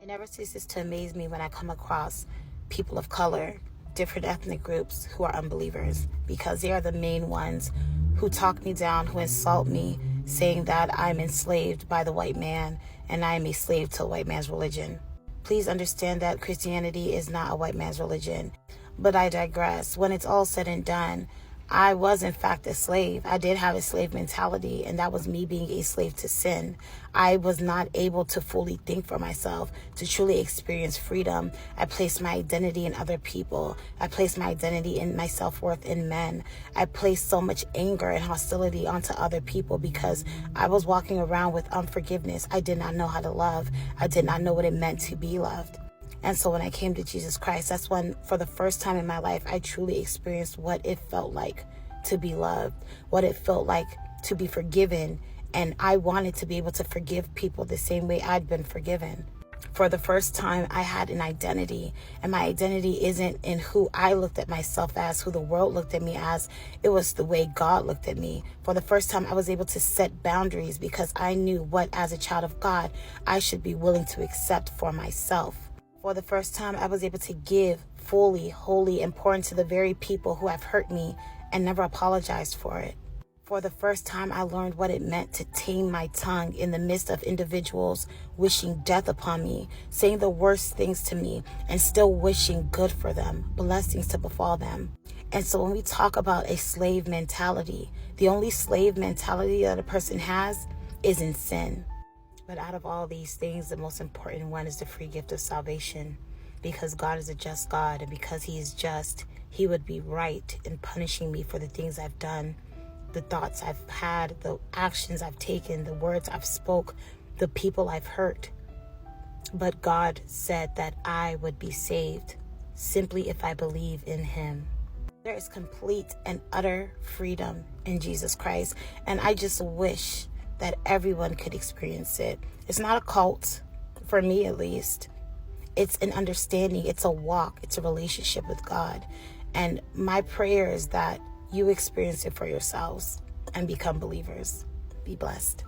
never ceases to amaze me when I come across people of color, different ethnic groups who are unbelievers, because they are the main ones who talk me down, who insult me, saying that I'm enslaved by the white man and I am a slave to a white man's religion. Please understand that Christianity is not a white man's religion. But I digress. When it's all said and done, I was in fact a slave. I did have a slave mentality, and that was me being a slave to sin. I was not able to fully think for myself, to truly experience freedom. I placed my identity in other people. I placed my identity and my self-worth in men. I placed so much anger and hostility onto other people because I was walking around with unforgiveness. I did not know how to love. I did not know what it meant to be loved. And so when I came to Jesus Christ, that's when, for the first time in my life, I truly experienced what it felt like to be loved, what it felt like to be forgiven. And I wanted to be able to forgive people the same way I'd been forgiven. For the first time, I had an identity, and my identity isn't in who I looked at myself as, who the world looked at me as. It was the way God looked at me. For the first time, I was able to set boundaries because I knew what, as a child of God, I should be willing to accept for myself. For the first time, I was able to give fully, wholly, and pour into the very people who have hurt me and never apologized for it. For the first time, I learned what it meant to tame my tongue in the midst of individuals wishing death upon me, saying the worst things to me, and still wishing good for them, blessings to befall them. And so when we talk about a slave mentality, the only slave mentality that a person has is in sin. But out of all these things, the most important one is the free gift of salvation. Because God is a just God, and because He is just, He would be right in punishing me for the things I've done, the thoughts I've had, the actions I've taken, the words I've spoke, the people I've hurt. But God said that I would be saved simply if I believe in Him. There is complete and utter freedom in Jesus Christ, and I just wish that everyone could experience it. It's not a cult, for me at least. It's an understanding, it's a walk, it's a relationship with God. And my prayer is that you experience it for yourselves and become believers. Be blessed.